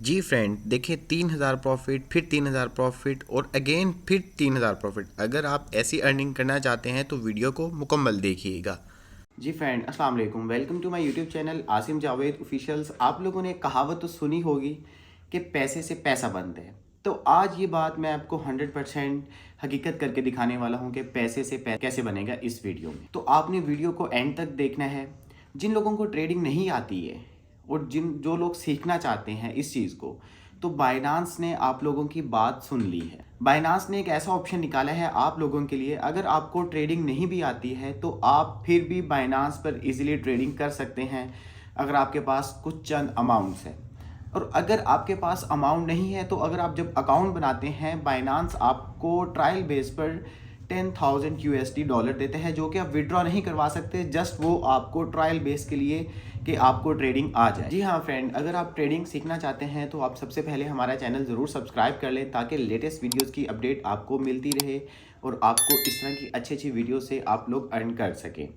जी friend, देखिए 3000 profit, फिर 3000 profit और अगेन फिर 3000 प्रॉफिट। अगर आप ऐसी अर्निंग करना चाहते हैं तो वीडियो को मुकम्मल देखिएगा। जी फ्रेंड, अस्सलाम वालेकुम, welcome to my YouTube channel Asim Javed officials. आप लोगों ने कहावत तो सुनी होगी कि पैसे से पैसा बनता है। तो आज ये बात मैं आपको 100% हकीकत करके दिखाने वाला हूँ कि पैसे से कैसे बनेगा इस वीडियो में। तो आपने वीडियो को एंड तक देखना है। जिन लोगों को ट्रेडिंग नहीं आती है और जो लोग सीखना चाहते हैं इस चीज़ को, तो बाइनांस ने आप लोगों की बात सुन ली है। बाइनांस ने एक ऐसा ऑप्शन निकाला है आप लोगों के लिए, अगर आपको ट्रेडिंग नहीं भी आती है तो आप फिर भी बाइनांस पर इजीली ट्रेडिंग कर सकते हैं अगर आपके पास कुछ चंद अमाउंट्स है। और अगर आपके पास अमाउंट नहीं है तो अगर आप जब अकाउंट बनाते हैं, बाइनांस आपको ट्रायल बेस पर 10,000 यूएसडी डॉलर देते हैं, जो कि आप विड्रॉ नहीं करवा सकते। जस्ट वो आपको ट्रायल बेस के लिए कि आपको ट्रेडिंग आ जाए। जी हाँ फ्रेंड, अगर आप ट्रेडिंग सीखना चाहते हैं तो आप सबसे पहले हमारा चैनल ज़रूर सब्सक्राइब कर लें ताकि लेटेस्ट वीडियोस की अपडेट आपको मिलती रहे और आपको इस तरह की अच्छी अच्छी वीडियो से आप लोग अर्न कर सकें।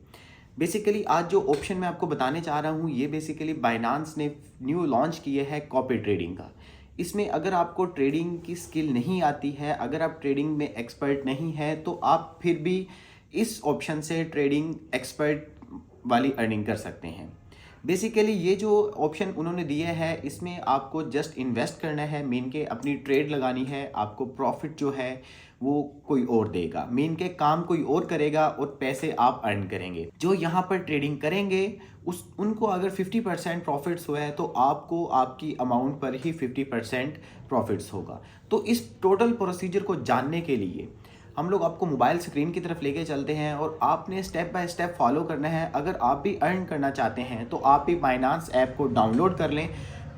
बेसिकली आज जो ऑप्शन मैं आपको बताने चाह रहा हूँ, ये बेसिकली बाइनांस ने न्यू लॉन्च किए है कॉपी ट्रेडिंग का। इसमें अगर आपको ट्रेडिंग की स्किल नहीं आती है, अगर आप ट्रेडिंग में एक्सपर्ट नहीं है, तो आप फिर भी इस ऑप्शन से ट्रेडिंग एक्सपर्ट वाली अर्निंग कर सकते हैं। बेसिकली ये जो ऑप्शन उन्होंने दिए है, इसमें आपको जस्ट इन्वेस्ट करना है, मीन के अपनी ट्रेड लगानी है, आपको प्रॉफिट जो है वो कोई और देगा, मीन के काम कोई और करेगा और पैसे आप अर्न करेंगे। जो यहाँ पर ट्रेडिंग करेंगे उनको अगर 50% प्रॉफिट्स हुआ है तो आपको आपकी अमाउंट पर ही 50% प्रॉफिट्स होगा। तो इस टोटल प्रोसीजर को जानने के लिए हम लोग आपको मोबाइल स्क्रीन की तरफ लेके चलते हैं और आपने स्टेप बाय स्टेप फॉलो करना है। अगर आप भी अर्न करना चाहते हैं तो आप भी बाइनांस ऐप को डाउनलोड कर लें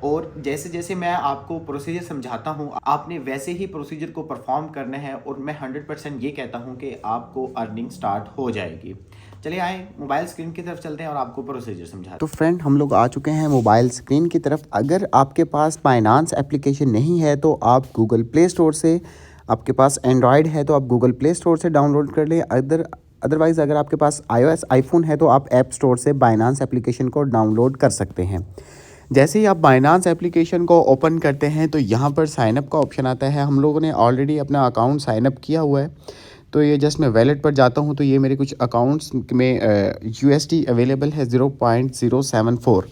और जैसे जैसे मैं आपको प्रोसीजर समझाता हूं, आपने वैसे ही प्रोसीजर को परफॉर्म करना है और मैं 100% ये कहता हूं कि आपको अर्निंग स्टार्ट हो जाएगी। चलिए आए मोबाइल स्क्रीन की तरफ चलते हैं और आपको प्रोसीजर समझाते हैं। तो फ्रेंड, हम लोग आ चुके हैं मोबाइल स्क्रीन की तरफ। अगर आपके पास बाइनांस एप्लीकेशन नहीं है तो आप गूगल प्ले स्टोर से, आपके पास एंड्रॉयड है तो आप गूगल प्ले स्टोर से डाउनलोड कर लें। अदरवाइज़ अगर आपके पास iOS आईफोन है तो आप ऐप स्टोर से बाइनांस एप्लीकेशन को डाउनलोड कर सकते हैं। जैसे ही आप बाइनांस एप्लीकेशन को ओपन करते हैं तो यहाँ पर साइनअप का ऑप्शन आता है। हम लोगों ने ऑलरेडी अपना अकाउंट साइनअप किया हुआ है, तो ये जस्ट मैं वैलेट पर जाता हूँ तो ये मेरे कुछ अकाउंट्स में USD अवेलेबल है 0.074।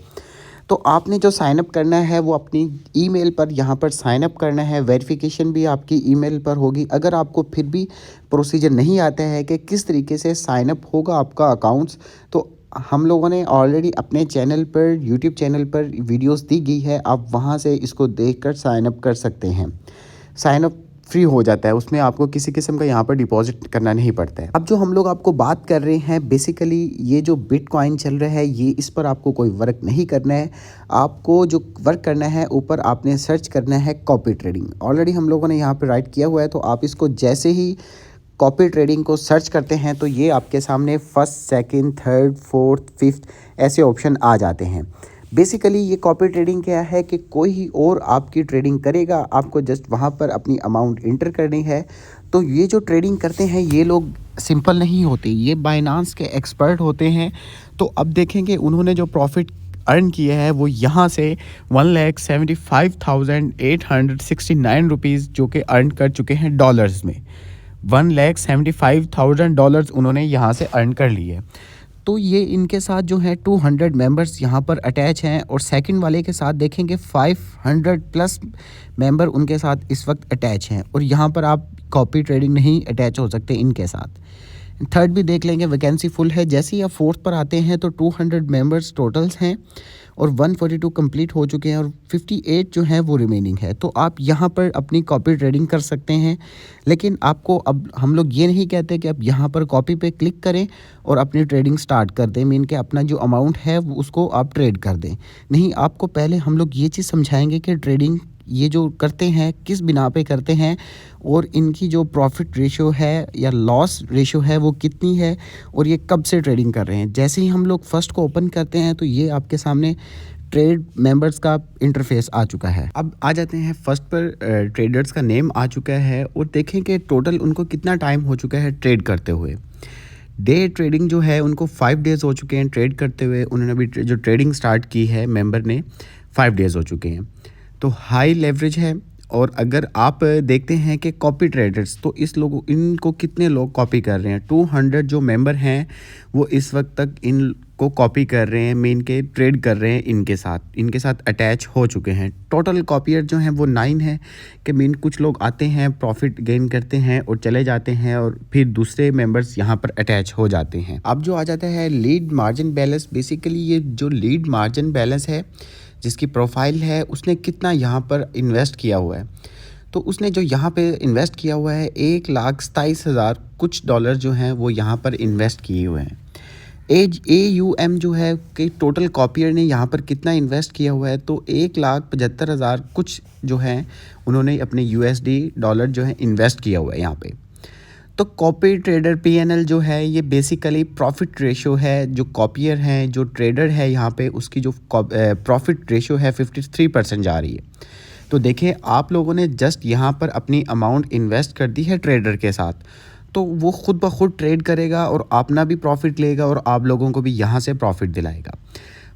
तो आपने जो साइनअप करना है वो अपनी ईमेल पर यहाँ पर साइनअप करना है। वेरिफिकेशन भी आपकी ईमेल पर होगी। अगर आपको फिर भी प्रोसीजर नहीं आता है कि किस तरीके से साइनअप होगा आपका अकाउंट्स, तो हम लोगों ने ऑलरेडी अपने चैनल पर, यूट्यूब चैनल पर वीडियोस दी गई है, आप वहाँ से इसको देखकर साइनअप कर सकते हैं। साइनअप फ्री हो जाता है, उसमें आपको किसी किस्म का यहाँ पर डिपॉजिट करना नहीं पड़ता है। अब जो हम लोग आपको बात कर रहे हैं, बेसिकली ये जो बिटकॉइन चल रहा है, ये इस पर आपको कोई वर्क नहीं करना है। आपको जो वर्क करना है, ऊपर आपने सर्च करना है कॉपी ट्रेडिंग। ऑलरेडी हम लोगों ने यहाँ पर राइट किया हुआ है, तो आप इसको जैसे ही कॉपी ट्रेडिंग को सर्च करते हैं तो ये आपके सामने first, second, third, fourth, fifth ऐसे ऑप्शन आ जाते हैं। बेसिकली ये कॉपी ट्रेडिंग क्या है कि कोई और आपकी ट्रेडिंग करेगा, आपको जस्ट वहाँ पर अपनी अमाउंट इंटर करनी है। तो ये जो ट्रेडिंग करते हैं ये लोग सिंपल नहीं होते, ये बाइनांस के एक्सपर्ट होते हैं। तो अब देखेंगे उन्होंने जो प्रॉफिट अर्न किया है वो यहाँ से 1,75,869 रुपीज़ जो कि अर्न कर चुके हैं डॉलर्स में। 1,75,000 डॉलर्स उन्होंने यहाँ से अर्न कर लिए। तो ये इनके साथ जो है 200 मेंबर्स यहाँ पर अटैच हैं और सेकंड वाले के साथ देखेंगे 500 प्लस मेंबर उनके साथ इस वक्त अटैच हैं। और यहाँ पर आप कॉपी ट्रेडिंग नहीं अटैच हो सकते इनके साथ। थर्ड भी देख लेंगे, वैकेंसी फुल है। जैसे ही आप फोर्थ पर आते हैं तो 200 मेंबर्स टोटल्स हैं और 142 कंप्लीट हो चुके हैं और 58 जो है वो रिमेनिंग है। तो आप यहाँ पर अपनी कॉपी ट्रेडिंग कर सकते हैं। लेकिन आपको अब हम लोग ये नहीं कहते कि आप यहाँ पर कॉपी पे क्लिक करें और अपनी ट्रेडिंग स्टार्ट कर दें, मीन के अपना जो अमाउंट है उसको आप ट्रेड कर दें। नहीं, आपको पहले हम लोग ये चीज़ समझाएंगे कि ट्रेडिंग ये जो करते हैं किस बिना पे करते हैं और इनकी जो प्रॉफिट रेशियो है या लॉस रेशियो है वो कितनी है और ये कब से ट्रेडिंग कर रहे हैं। जैसे ही हम लोग फर्स्ट को ओपन करते हैं तो ये आपके सामने ट्रेड मेंबर्स का इंटरफेस आ चुका है। अब आ जाते हैं फर्स्ट पर, ट्रेडर्स का नेम आ चुका है और देखें कि टोटल उनको कितना टाइम हो चुका है ट्रेड करते हुए। डे ट्रेडिंग जो है उनको 5 डेज़ हो चुके हैं ट्रेड करते हुए। उन्होंने अभी जो ट्रेडिंग स्टार्ट की है मेंबर ने 5 डेज़ हो चुके हैं। तो हाई लेवरेज है। और अगर आप देखते हैं कि कॉपी ट्रेडर्स, तो इनको कितने लोग कॉपी कर रहे हैं, 200 जो मेंबर हैं वो इस वक्त तक इनको कॉपी कर रहे हैं, मेन के ट्रेड कर रहे हैं, इनके साथ अटैच हो चुके हैं। टोटल कॉपियर जो हैं वो 9 हैं कि मेन कुछ लोग आते हैं, प्रॉफिट गेन करते हैं और चले जाते हैं और फिर दूसरे मेंबर्स यहाँ पर अटैच हो जाते हैं। अब जो आ जाता है लीड मार्जिन बैलेंस, बेसिकली ये जो लीड मार्जिन बैलेंस है जिसकी प्रोफाइल है, उसने कितना यहाँ पर इन्वेस्ट किया हुआ है। तो उसने जो यहाँ पे इन्वेस्ट किया हुआ है 1,27,000 कुछ डॉलर जो हैं वो यहाँ पर इन्वेस्ट किए हुए हैं। AUM जो है कि टोटल कॉपियर ने यहाँ पर कितना इन्वेस्ट किया हुआ है, तो 1,75,000 कुछ जो हैं उन्होंने अपने USD डॉलर जो है इन्वेस्ट किया हुआ है यहाँ पे। तो कॉपी ट्रेडर PNL जो है ये बेसिकली प्रॉफिट रेशो है। जो कॉपियर हैं, जो ट्रेडर है यहाँ पे, उसकी जो प्रॉफिट रेशो है 53% जा रही है। तो देखिए आप लोगों ने जस्ट यहाँ पर अपनी अमाउंट इन्वेस्ट कर दी है ट्रेडर के साथ, तो वो खुद ब खुद ट्रेड करेगा और अपना भी प्रॉफिट लेगा और आप लोगों को भी यहाँ से प्रॉफिट दिलाएगा।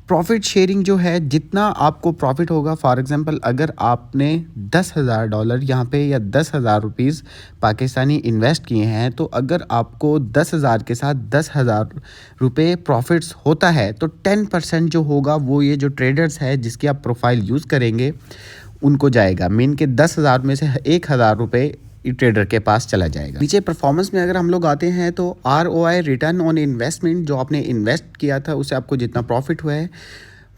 प्रॉफिट शेयरिंग जो है, जितना आपको प्रॉफिट होगा, फॉर एग्जांपल अगर आपने $10,000 यहाँ पे या 10,000 रुपीज़ पाकिस्तानी इन्वेस्ट किए हैं, तो अगर आपको 10,000 के साथ 10,000 रुपये प्रॉफिट्स होता है तो 10% जो होगा वो ये जो ट्रेडर्स है जिसकी आप प्रोफाइल यूज़ करेंगे उनको जाएगा। मीन के 10,000 में से 1,000 रुपये ट्रेडर के पास चला जाएगा। नीचे परफॉर्मेंस में अगर हम लोग आते हैं तो ROI रिटर्न ऑन इन्वेस्टमेंट, जो आपने इन्वेस्ट किया था उससे आपको जितना प्रॉफिट हुआ है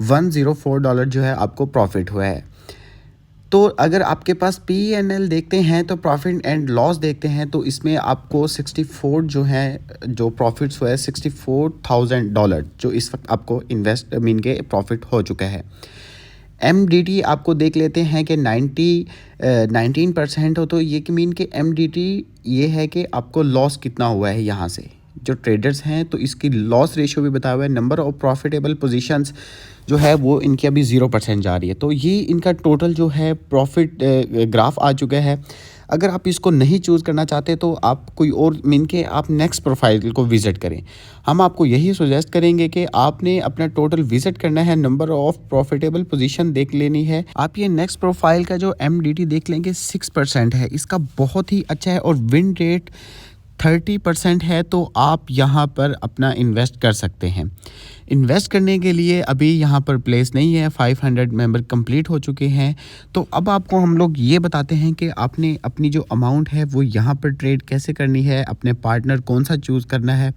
$104 जो है आपको प्रॉफिट हुआ है। तो अगर आपके पास PNL देखते हैं तो प्रॉफिट एंड लॉस देखते हैं, तो इसमें आपको 64 जो है जो प्रॉफिट्स हुआ है $64,000 जो इस वक्त आपको इन्वेस्ट मीन के प्रॉफिट हो चुका है। MDT आपको देख लेते हैं कि 19% हो, तो ये कि मीन के MDT ये है कि आपको लॉस कितना हुआ है यहाँ से। जो ट्रेडर्स हैं तो इसकी लॉस रेशियो भी बताया हुआ है। नंबर ऑफ प्रॉफिटेबल पोजीशंस जो है वो इनकी अभी 0% जा रही है। तो ये इनका टोटल जो है प्रॉफिट ग्राफ आ चुका है। अगर आप इसको नहीं चूज़ करना चाहते तो आप कोई और मीन के आप नेक्स्ट प्रोफाइल को विज़िट करें। हम आपको यही सजेस्ट करेंगे कि आपने अपना टोटल विज़िट करना है, नंबर ऑफ़ प्रॉफिटेबल पोजीशन देख लेनी है। आप ये नेक्स्ट प्रोफाइल का जो MDT देख लेंगे 6% है, इसका बहुत ही अच्छा है और विन रेट 30% है। तो आप यहाँ पर अपना इन्वेस्ट कर सकते हैं। इन्वेस्ट करने के लिए अभी यहाँ पर प्लेस नहीं है, 500 मेंबर कंप्लीट हो चुके हैं। तो अब आपको हम लोग ये बताते हैं कि आपने अपनी जो अमाउंट है वो यहाँ पर ट्रेड कैसे करनी है, अपने पार्टनर कौन सा चूज़ करना है।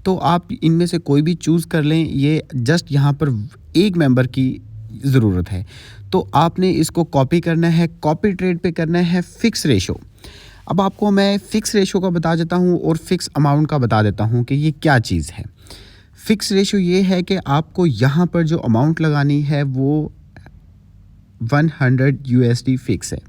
तो आप इनमें से कोई भी चूज़ कर लें, ये जस्ट यहाँ पर एक मेंबर की ज़रूरत है। तो आपने इसको कॉपी करना है, कॉपी ट्रेड पे करना है फिक्स रेशो। अब आपको मैं फ़िक्स रेशो का बता देता हूँ और फिक्स अमाउंट का बता देता हूँ कि ये क्या चीज़ है। फ़िक्स रेशो ये है कि आपको यहाँ पर जो अमाउंट लगानी है वो 100 USD फिक्स है।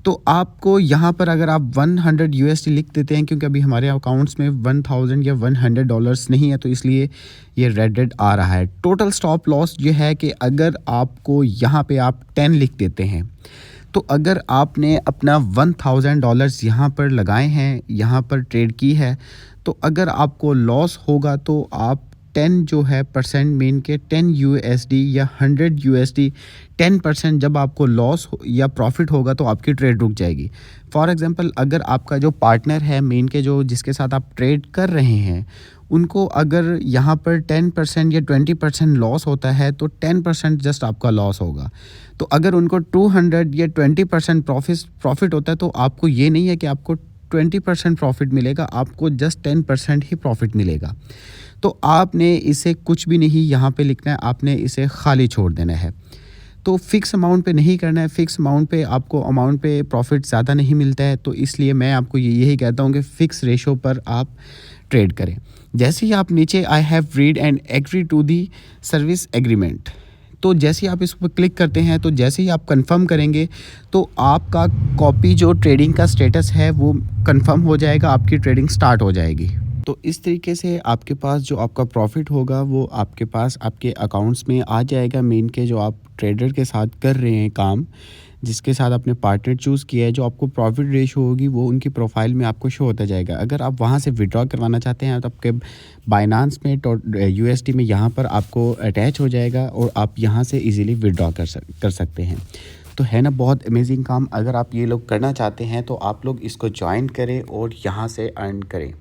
तो आपको यहाँ पर अगर आप 100 USD लिख देते हैं, क्योंकि अभी हमारे अकाउंट्स में 1000 या $100 नहीं है तो इसलिए ये रेडेड आ रहा है। टोटल स्टॉप लॉस ये है कि अगर आपको यहाँ पे आप 10 लिख देते हैं, तो अगर आपने अपना $1000 यहाँ पर लगाए हैं, यहाँ पर ट्रेड की है, तो अगर आपको लॉस होगा तो आप 10 जो है परसेंट मीन के 10 USD या 100 USD 10% जब आपको लॉस या प्रॉफिट होगा तो आपकी ट्रेड रुक जाएगी। फॉर एग्जांपल अगर आपका जो पार्टनर है मेन के जो जिसके साथ आप ट्रेड कर रहे हैं, उनको अगर यहाँ पर 10% या 20% लॉस होता है तो 10% जस्ट आपका लॉस होगा। तो अगर उनको 200 या 20% प्रॉफिट होता है तो आपको ये नहीं है कि आपको 20% प्रॉफिट मिलेगा, आपको जस्ट 10% ही प्रॉफिट मिलेगा। तो आपने इसे कुछ भी नहीं यहाँ पे लिखना है, आपने इसे खाली छोड़ देना है। तो फिक्स अमाउंट पे नहीं करना है। फिक्स अमाउंट पे आपको अमाउंट पे प्रॉफिट ज़्यादा नहीं मिलता है, तो इसलिए मैं आपको यही कहता हूँ कि फ़िक्स रेशो पर आप ट्रेड करें। जैसे ही आप नीचे I have read and agree to the service agreement, तो जैसे ही आप इस पर क्लिक करते हैं, तो जैसे ही आप कंफर्म करेंगे तो आपका कॉपी जो ट्रेडिंग का स्टेटस है वो कंफर्म हो जाएगा, आपकी ट्रेडिंग स्टार्ट हो जाएगी। तो इस तरीके से आपके पास जो आपका प्रॉफिट होगा वो आपके पास आपके अकाउंट्स में आ जाएगा। मेन के जो आप ट्रेडर के साथ कर रहे हैं काम, जिसके साथ आपने पार्टनर चूज़ किया है, जो आपको प्रॉफिट रेशो होगी वो उनकी प्रोफाइल में आपको शो होता जाएगा। अगर आप वहाँ से विड्रॉ करवाना चाहते हैं तो आपके बाइनांस में USD में यहाँ पर आपको अटैच हो जाएगा और आप यहाँ से इजीली विड्रॉ कर सकते हैं। तो है ना बहुत अमेजिंग काम। अगर आप ये लोग करना चाहते हैं तो आप लोग इसको ज्वाइन करें और यहाँ से अर्न करें।